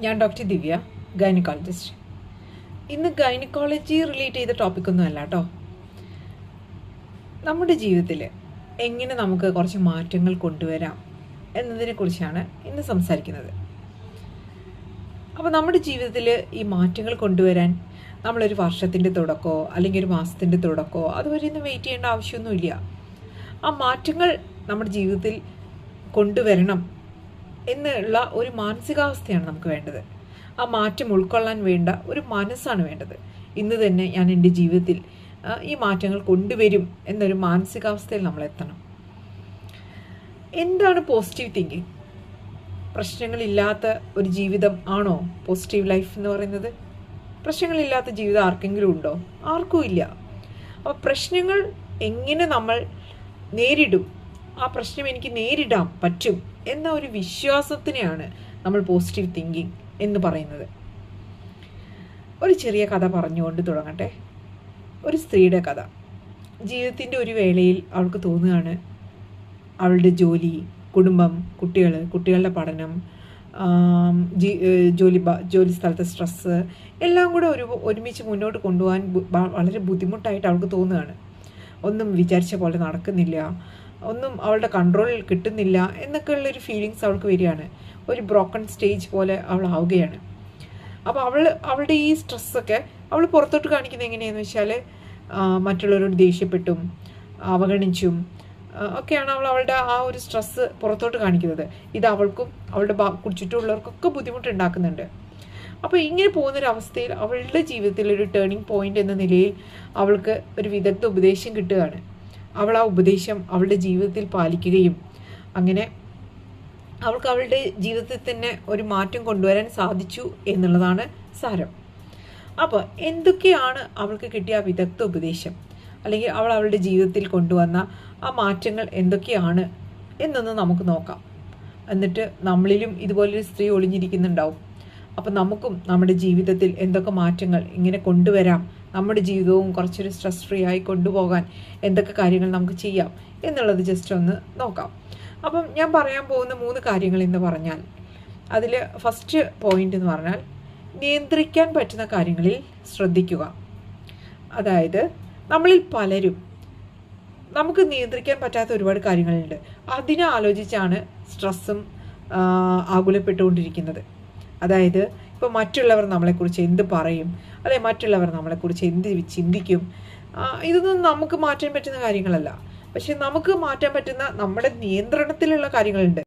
ഞാൻ ഡോക്ടർ ദിവ്യ, ഗൈനക്കോളജിസ്റ്റ്. ഇന്ന് gynaecology relate ചെയ്ത ടോപ്പിക്കൊന്നും അല്ല കേട്ടോ. നമ്മുടെ ജീവിതത്തിൽ എങ്ങനെ നമുക്ക് കുറച്ച് മാറ്റങ്ങൾ കൊണ്ടുവരാം എന്നതിനെക്കുറിച്ചാണ് ഇന്ന് സംസാരിക്കുന്നത്. അപ്പോൾ നമ്മുടെ ജീവിതത്തിൽ ഈ മാറ്റങ്ങൾ കൊണ്ടുവരാൻ നമ്മളൊരു വർഷത്തിൻ്റെ തുടക്കമോ അല്ലെങ്കിൽ ഒരു മാസത്തിൻ്റെ തുടക്കമോ അതുവരെ ഒന്നും വെയിറ്റ് ചെയ്യേണ്ട ആവശ്യമൊന്നുമില്ല. ആ മാറ്റങ്ങൾ നമ്മുടെ ജീവിതത്തിൽ കൊണ്ടുവരണം എന്നുള്ള ഒരു മാനസികാവസ്ഥയാണ് നമുക്ക് വേണ്ടത്. ആ മാറ്റം ഉൾക്കൊള്ളാൻ വേണ്ട ഒരു മനസ്സാണ് വേണ്ടത്. ഇന്ന് തന്നെ ഞാൻ എൻ്റെ ജീവിതത്തിൽ ഈ മാറ്റങ്ങൾ കൊണ്ടുവരും എന്നൊരു മാനസികാവസ്ഥയിൽ നമ്മൾ എത്തണം. എന്താണ് പോസിറ്റീവ് തിങ്കിങ്? പ്രശ്നങ്ങളില്ലാത്ത ഒരു ജീവിതം ആണോ പോസിറ്റീവ് ലൈഫ് എന്ന് പറയുന്നത്? പ്രശ്നങ്ങളില്ലാത്ത ജീവിതം ആർക്കെങ്കിലും ഉണ്ടോ? ആർക്കും ഇല്ല. അപ്പോൾ പ്രശ്നങ്ങൾ എങ്ങനെ നമ്മൾ നേരിടും, ആ പ്രശ്നം എനിക്ക് നേരിടാൻ പറ്റും എന്ന ഒരു വിശ്വാസത്തിനെയാണ് നമ്മൾ പോസിറ്റീവ് തിങ്കിങ് എന്ന് പറയുന്നത്. ഒരു ചെറിയ കഥ പറഞ്ഞുകൊണ്ട് തുടങ്ങട്ടെ. ഒരു സ്ത്രീയുടെ കഥ. ജീവിതത്തിൻ്റെ ഒരു വേളയിൽ അവൾക്ക് തോന്നുകയാണ് അവളുടെ ജോലി, കുടുംബം, കുട്ടികളുടെ പഠനം, ജോലി സ്ഥലത്തെ സ്ട്രെസ്സ് എല്ലാം കൂടെ ഒരുമിച്ച് മുന്നോട്ട് കൊണ്ടുപോകാൻ വളരെ ബുദ്ധിമുട്ടായിട്ട് അവൾക്ക് തോന്നുകയാണ്. ഒന്നും വിചാരിച്ച പോലെ നടക്കുന്നില്ല, ഒന്നും അവളുടെ കൺട്രോളിൽ കിട്ടുന്നില്ല എന്നൊക്കെ ഉള്ളൊരു ഫീലിങ്സ് അവൾക്ക് വരികയാണ്. ഒരു ബ്രോക്കൺ സ്റ്റേജ് പോലെ അവൾ ആവുകയാണ്. അപ്പോൾ അവളുടെ ഈ സ്ട്രെസ്സൊക്കെ അവൾ പുറത്തോട്ട് കാണിക്കുന്നത് എങ്ങനെയാണെന്ന് വെച്ചാൽ മറ്റുള്ളവരോട് ദേഷ്യപ്പെട്ടും അവഗണിച്ചും ഒക്കെയാണ് അവളുടെ ആ ഒരു സ്ട്രെസ്സ് പുറത്തോട്ട് കാണിക്കുന്നത്. ഇത് അവൾക്കും അവളുടെ ചുറ്റുമുള്ളവർക്കൊക്കെ ബുദ്ധിമുട്ടുണ്ടാക്കുന്നുണ്ട്. അപ്പോൾ ഇങ്ങനെ പോകുന്നൊരവസ്ഥയിൽ അവളുടെ ജീവിതത്തിൽ ഒരു ടേണിംഗ് പോയിന്റ് എന്ന നിലയിൽ അവൾക്ക് ഒരു വിദഗ്ധ ഉപദേശം കിട്ടുകയാണ്. അവൾ ആ ഉപദേശം അവളുടെ ജീവിതത്തിൽ പാലിക്കുകയും അങ്ങനെ അവൾക്ക് അവളുടെ ജീവിതത്തിൽ തന്നെ ഒരു മാറ്റം കൊണ്ടുവരാൻ സാധിച്ചു എന്നുള്ളതാണ് സാരം. അപ്പോൾ എന്തൊക്കെയാണ് അവൾക്ക് കിട്ടിയ ആ വിദഗ്ധ ഉപദേശം, അല്ലെങ്കിൽ അവൾ അവളുടെ ജീവിതത്തിൽ കൊണ്ടുവന്ന ആ മാറ്റങ്ങൾ എന്തൊക്കെയാണ് എന്നൊന്ന് നമുക്ക് നോക്കാം. എന്നിട്ട് നമ്മളിലും ഇതുപോലൊരു സ്ത്രീ ഒളിഞ്ഞിരിക്കുന്നുണ്ടാവും. അപ്പം നമുക്കും നമ്മുടെ ജീവിതത്തിൽ എന്തൊക്കെ മാറ്റങ്ങൾ ഇങ്ങനെ കൊണ്ടുവരാം, നമ്മുടെ ജീവിതവും കുറച്ചൊരു സ്ട്രെസ് ഫ്രീ ആയി കൊണ്ടുപോകാൻ എന്തൊക്കെ കാര്യങ്ങൾ നമുക്ക് ചെയ്യാം എന്നുള്ളത് ജസ്റ്റ് ഒന്ന് നോക്കാം. അപ്പം ഞാൻ പറയാൻ പോകുന്ന 3 കാര്യങ്ങൾ എന്ന് പറഞ്ഞാൽ അതിൽ ഫസ്റ്റ് പോയിന്റ് എന്ന് പറഞ്ഞാൽ നിയന്ത്രിക്കാൻ പറ്റുന്ന കാര്യങ്ങളിൽ ശ്രദ്ധിക്കുക. അതായത് നമ്മളിൽ പലരും നമുക്ക് നിയന്ത്രിക്കാൻ പറ്റാത്ത ഒരുപാട് കാര്യങ്ങളുണ്ട്. അതിനെ ആലോചിച്ചാണ് സ്ട്രെസ്സും ആകുലപ്പെട്ടുകൊണ്ടിരിക്കുന്നത്. അതായത് ഇപ്പോൾ മറ്റുള്ളവർ നമ്മളെക്കുറിച്ച് എന്ത് പറയും, അല്ലെങ്കിൽ മറ്റുള്ളവർ നമ്മളെക്കുറിച്ച് എന്ത് ചിന്തിക്കും, ഇതൊന്നും നമുക്ക് മാറ്റാൻ പറ്റുന്ന കാര്യങ്ങളല്ല. പക്ഷെ നമുക്ക് മാറ്റാൻ പറ്റുന്ന നമ്മുടെ നിയന്ത്രണത്തിലുള്ള കാര്യങ്ങളുണ്ട്.